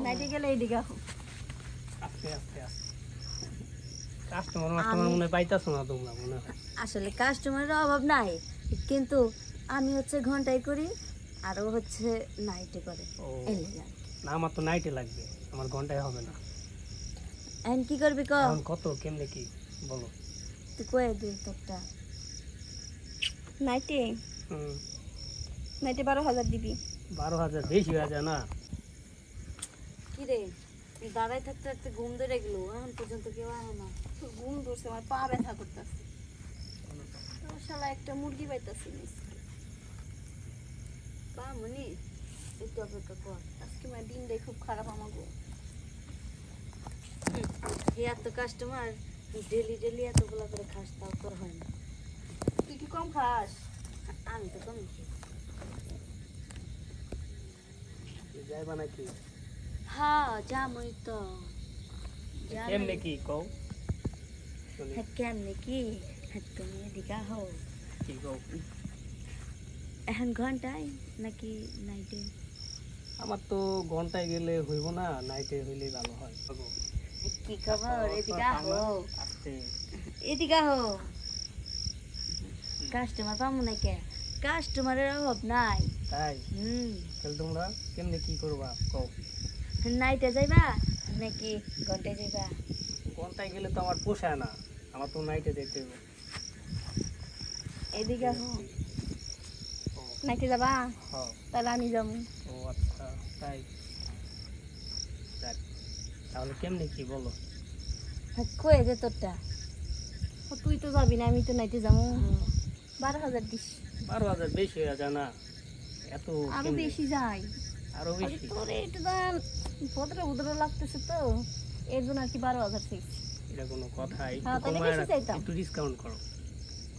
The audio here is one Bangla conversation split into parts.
নাইটে গেলে এইদিকে আসো। আস্তে আস্তে আস্তে কাস্টমার মনে পাইতাছো না তোমরা মনে হয়। আসলে কাস্টমারের অভাব নাই, কিন্তু আমি হচ্ছে ঘন্টায় করি আর ও হচ্ছে নাইটে করে। ও এই লেগে আর কি। না আমার তো নাইটে লাগবে, আমার ঘন্টায় হবে না। এখন কি করবি ক? এখন কত কেমনে কি বলো? তুই কয়ে দিই তোরটা। নাইটে হুম, নাইটে 12,000 দিবি। 12,000 বেশি হয়ে যায় না? কি রে, দাঁড়াই থাকতে থাকতে ঘুম ধরে গেলো, এখন পর্যন্ত কেউ আসে না। তোর ঘুম ধরছে, আমার পা ব্যথা করতেছে। তোর শালা একটা মুরগি পাইতাছি পা মনি, একটু অপেক্ষা কর। আজকে আমার দিনটাই খুব খারাপ আমাকে। এত কাস্টমার ডেলি ডেলি এতগুলা করে খাস, তাও তোর হয় না। তুই কি কম খাস? আমি তো কম খাই। যাইবা নাকি? হ্যাঁ যামই তো। কেমনে কি কও শুনি। কেমনে কি? তুমি এদিকে আহো। কি কও? এখন ঘন্টায় নাকি নাইটে? আমার তো ঘন্টায় গেলে হইব না, নাইটে হইলেই ভালো হয়। কি খবর? এদিকে আহো, আস্তে এদিকে আহো। কাস্টমার পাবো না কে? কাস্টমারের অভাব নাই। তাই? তাহলে তোমরা কেমনে কি করবা কও? নাইটে যাইবা নাকি ঘন্টায় যাইবা? ঘন্টায় গেলে তো আমার পোষায় না, আমার তো নাইটে যেতে হবে। এদিকে আহো। ও, নাইটে যাবা? হ্যাঁ। তাহলে আমি যাবো। ও আচ্ছা তাই। যাক, তাহলে কেমনে কি বলো? কয়ে যে তোরটা। তুই তো যাবি না, আমি তো নাইটে যাবো। 12,000 দিস। 12,000 বেশি হয়ে যায় না? এত আরো কেমনে? বেশি যাই। আরো বেশি? তোর একটু দাম ভদ্র ভদ্র লাগতেছে তো, এর জন্য আর কি 12,000 চাইছি। এটা কোনো কথা? হ্যাঁ, একটু তাহলে কমায় বেশি রাখো, চাইতাম। একটু ডিসকাউন্ট করো।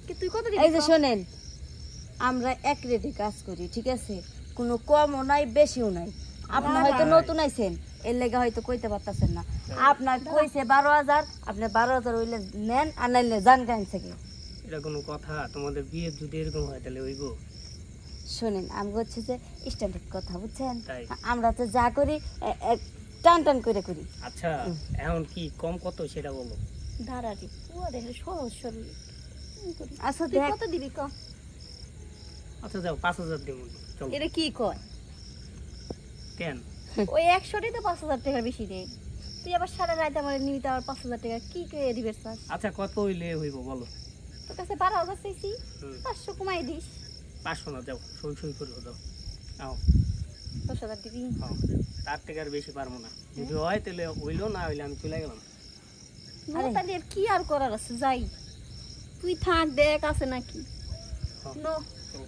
কি তুই কত দিবি? এই যে শোনেন, আমরা এক রেটে কাজ করি, ঠিক আছে? কোনো কমও নাই বেশিও নাই। আপনি হয়তো নতুন আইছেন, এর লেগে হয়তো কইতে পারতাছেন না। আপনার কইছে 12,000, আপনি 12,000 হইলে নেন, আর নাইলে জান গান থেকে। এটা কোনো কথা? তোমাদের বিয়ে যদি এরকম হয় তাহলে হইব? শোনেন, আমি হচ্ছে যে স্ট্যান্ডার্ড কথা, বুঝছেন? তাই? আমরা তো যা করি টান টান করে করি। আচ্ছা, এখন কি কম কত সেটা বলো। দাঁড়াটি পুরো দেখে সহজ সরল। আচ্ছা দেখ কত দিবি ক? আচ্ছা যাও 5,000 দিব, চলো। এটা কি কয়? কেন? ওই 100টাই তো 5,000 টাকার বেশি দেয়। তুই আবার সারা রাত আমার নিতে আবার 5,000 টাকা কি কে দিবে স্যার? আচ্ছা কত হইলে হইব বলো? তোর কাছে 12,000 চাইছি, হুম, 500 কমাই দিস। 500 না, যাও সই সই করে দাও। আও 10,000 দিবি। হ্যাঁ, তার থেকে আর বেশি পারবো না। যদি হয় তাহলে হইলো, না হইলে আমি চলে গেলাম। আরে তাহলে আর কি আর করার আছে, যাই। তুই থাক, দেখ আছে নাকি। হ্যাঁ, নো চলো।